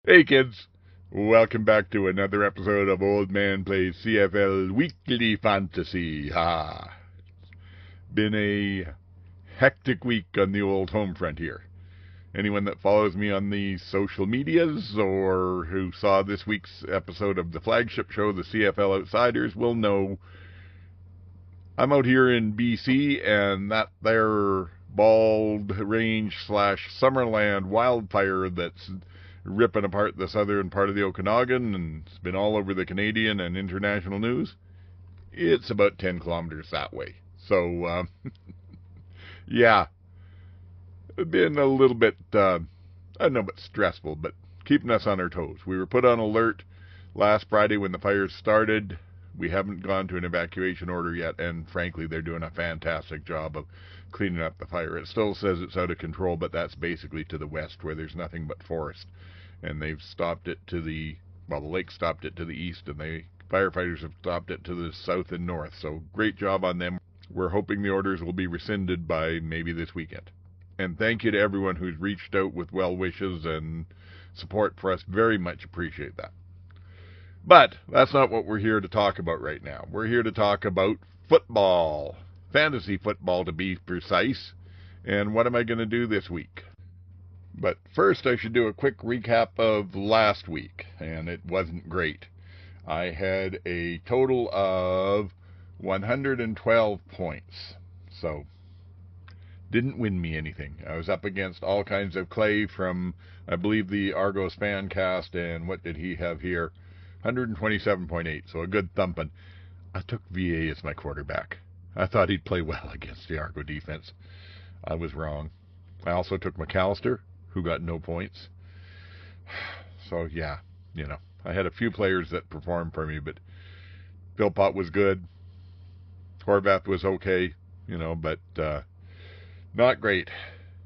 Hey kids, welcome back to another episode of Old Man Plays CFL Weekly Fantasy. Been a hectic week on the old home front here. Anyone that follows me on the social medias or who saw this week's episode of the flagship show, the CFL Outsiders, will know I'm out here in BC and that there bald range / Summerland wildfire that's ripping apart the southern part of the Okanagan and it's been all over the Canadian and international news. It's about 10 kilometers that way. So, yeah, it's been a little bit, I don't know, but stressful, but keeping us on our toes. We were put on alert last Friday when the fires started. We haven't gone to an evacuation order yet, and frankly, they're doing a fantastic job of cleaning up the fire. It still says it's out of control, but that's basically to the west where there's nothing but forest. And they've stopped it to the lake stopped it to the east, and the firefighters have stopped it to the south and north. So great job on them. We're hoping the orders will be rescinded by maybe this weekend. And thank you to everyone who's reached out with well wishes and support for us. Very much appreciate that. But that's not what we're here to talk about right now. We're here to talk about football, fantasy football to be precise. And what am I going to do this week? But first, I should do a quick recap of last week, and it wasn't great. I had a total of 112 points, so didn't win me anything. I was up against all kinds of clay from, I believe, the Argos Fancast, and what did he have here? 127.8, so a good thumping. I took VA as my quarterback. I thought he'd play well against the Argo defense. I was wrong. I also took McAllister, who got no points. So, yeah, I had a few players that performed for me, but Philpott was good. Horvath was okay, but not great.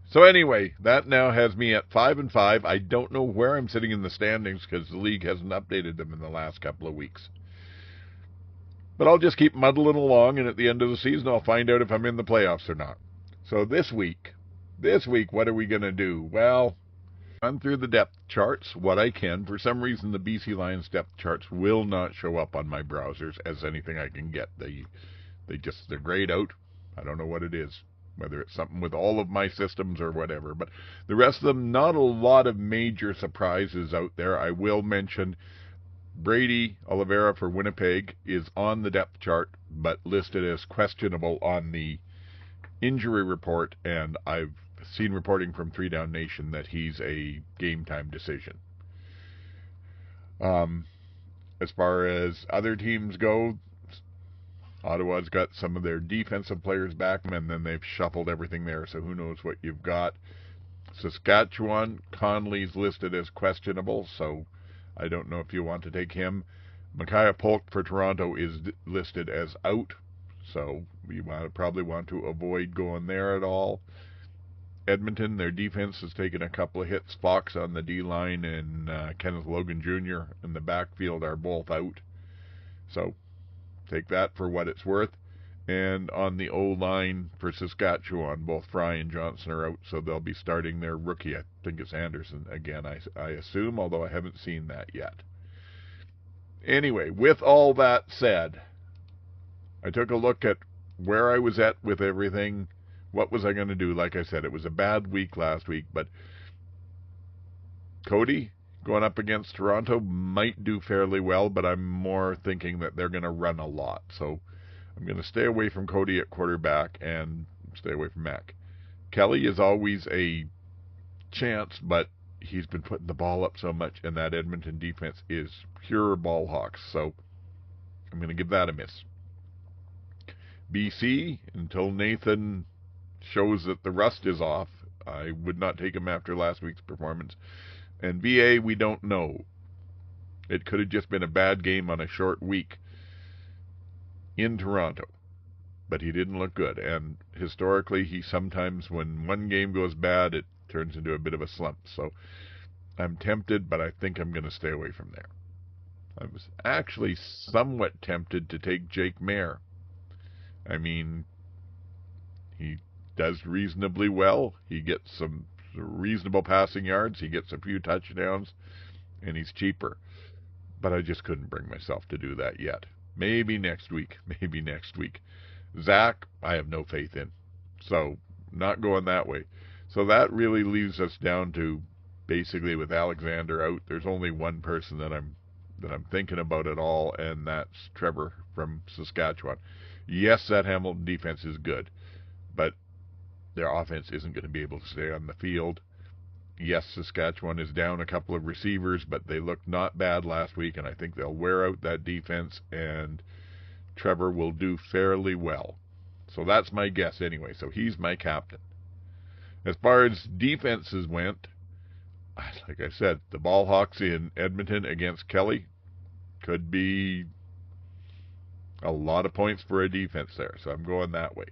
So anyway, that now has me at 5-5. I don't know where I'm sitting in the standings because the league hasn't updated them in the last couple of weeks. But I'll just keep muddling along, and at the end of the season, I'll find out if I'm in the playoffs or not. So this week, what are we going to do? Well, run through the depth charts, what I can. For some reason, the BC Lions depth charts will not show up on my browsers as anything I can get. They're grayed out. I don't know what it is, whether it's something with all of my systems or whatever. But the rest of them, not a lot of major surprises out there. I will mention Brady Oliveira for Winnipeg is on the depth chart, but listed as questionable on the injury report, and I've seen reporting from 3 Down Nation that he's a game time decision. As far as other teams go, Ottawa's got some of their defensive players back, and then they've shuffled everything there, so who knows what you've got. Saskatchewan, Conley's listed as questionable, so I don't know if you want to take him. Micaiah Polk for Toronto is listed as out, so you probably want to avoid going there at all. Edmonton, their defense has taken a couple of hits. Fox on the D-line and Kenneth Logan Jr. in the backfield are both out. So take that for what it's worth. And on the O-line for Saskatchewan, both Fry and Johnson are out, so they'll be starting their rookie. I think it's Anderson again, I assume, although I haven't seen that yet. Anyway, with all that said, I took a look at where I was at with everything. What was I going to do? Like I said, it was a bad week last week, but Cody going up against Toronto might do fairly well, but I'm more thinking that they're going to run a lot. So I'm going to stay away from Cody at quarterback and stay away from Mac. Kelly is always a chance, but he's been putting the ball up so much, and that Edmonton defense is pure ball hawks. So I'm going to give that a miss. BC, until Nathan shows that the rust is off, I would not take him after last week's performance. And VA, we don't know. It could have just been a bad game on a short week in Toronto. But he didn't look good. And historically, he sometimes, when one game goes bad, it turns into a bit of a slump. So I'm tempted, but I think I'm going to stay away from there. I was actually somewhat tempted to take Jake Mayer. I mean, he does reasonably well. He gets some reasonable passing yards. He gets a few touchdowns. and he's cheaper. But I just couldn't bring myself to do that yet. Maybe next week. Maybe next week. Zach, I have no faith in. So, not going that way. So that really leaves us down to, basically with Alexander out, there's only one person that I'm thinking about at all, and that's Trevor from Saskatchewan. Yes, that Hamilton defense is good, but their offense isn't going to be able to stay on the field. Yes, Saskatchewan is down a couple of receivers, but they looked not bad last week, and I think they'll wear out that defense, and Trevor will do fairly well. So that's my guess anyway. So he's my captain. As far as defenses went, like I said, the Ballhawks in Edmonton against Kelly could be a lot of points for a defense there. So I'm going that way.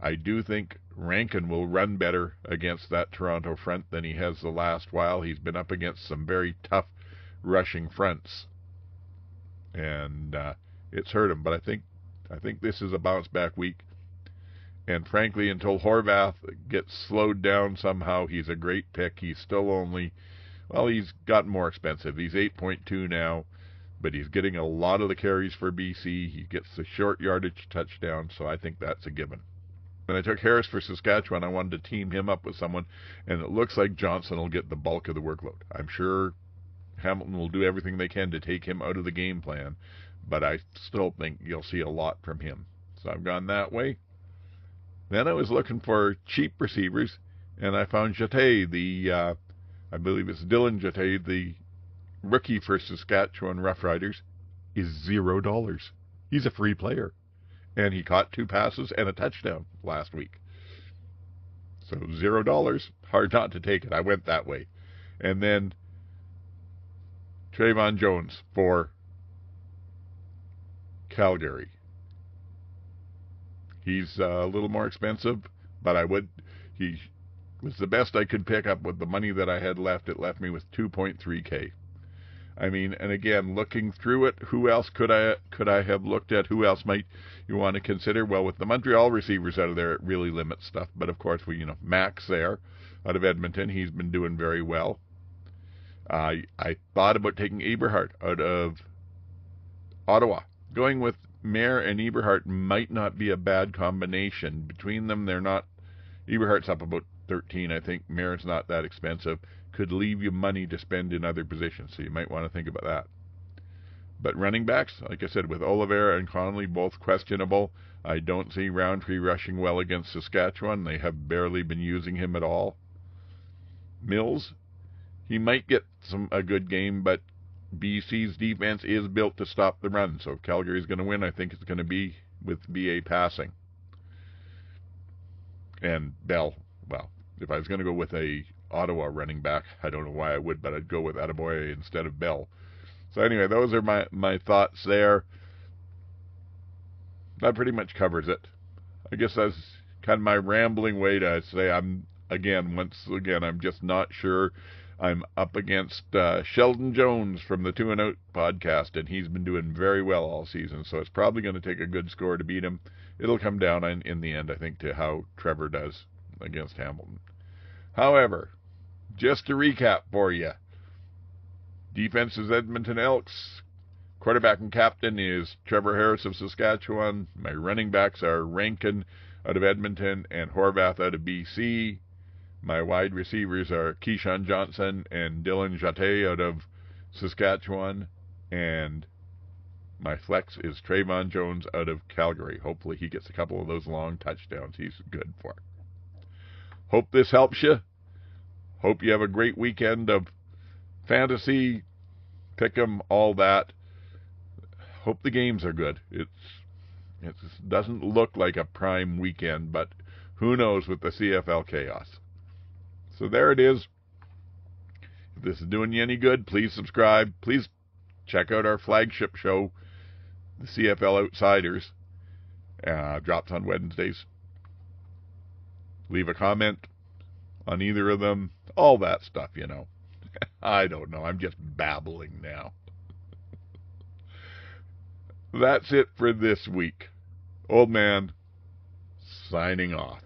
I do think Rankin will run better against that Toronto front than he has the last while. He's been up against some very tough rushing fronts, and it's hurt him. But I think this is a bounce back week. And frankly, until Horvath gets slowed down somehow, he's a great pick. He's still only, well, he's gotten more expensive. He's 8.2 now, but he's getting a lot of the carries for BC. He gets the short yardage touchdown, so I think that's a given. When I took Harris for Saskatchewan, I wanted to team him up with someone, and it looks like Johnson will get the bulk of the workload. I'm sure Hamilton will do everything they can to take him out of the game plan, but I still think you'll see a lot from him. So I've gone that way. Then I was looking for cheap receivers, and I found Jeté, I believe it's Dylan Jeté, the rookie for Saskatchewan Roughriders, is $0. He's a free player. And he caught 2 passes and a touchdown last week. So $0, hard not to take it. I went that way. And then Trayvon Jones for Calgary. He's a little more expensive, but he was the best I could pick up with the money that I had left. It left me with $2.3K. I mean, and again, looking through it, who else could I have looked at? Who else might you want to consider? Well, with the Montreal receivers out of there, it really limits stuff. But of course, Max there out of Edmonton, he's been doing very well. I thought about taking Eberhardt out of Ottawa. Going with Mayer and Eberhardt might not be a bad combination. Between them, they're not. Eberhardt's up about 13, I think. Mayer's not that expensive. Could leave you money to spend in other positions, so you might want to think about that. But running backs, like I said, with Oliveira and Connolly both questionable, I don't see Roundtree rushing well against Saskatchewan. They have barely been using him at all. Mills, he might get a good game, but BC's defense is built to stop the run. So if Calgary's going to win, I think it's going to be with BA passing. And Bell, well, if I was going to go with a Ottawa running back, I don't know why I would, but I'd go with Adeboye instead of Bell. So anyway, those are my thoughts there. That pretty much covers it. I guess that's kind of my rambling way to say once again, I'm just not sure. I'm up against Sheldon Jones from the 2 and Out podcast, and he's been doing very well all season, so it's probably going to take a good score to beat him. It'll come down in the end, I think, to how Trevor does against Hamilton. However, just to recap for you, defense is Edmonton Elks. Quarterback and captain is Trevor Harris of Saskatchewan. My running backs are Rankin out of Edmonton and Horvath out of BC. My wide receivers are Keyshawn Johnson and Dylan Jeté out of Saskatchewan. And my flex is Trayvon Jones out of Calgary. Hopefully he gets a couple of those long touchdowns he's good for. Hope this helps you. Hope you have a great weekend of fantasy, pick'em, all that. Hope the games are good. It doesn't look like a prime weekend, but who knows with the CFL chaos. So there it is. If this is doing you any good, please subscribe. Please check out our flagship show, the CFL Outsiders. Drops on Wednesdays. Leave a comment on either of them. All that stuff, I don't know. I'm just babbling now. That's it for this week. Old Man, signing off.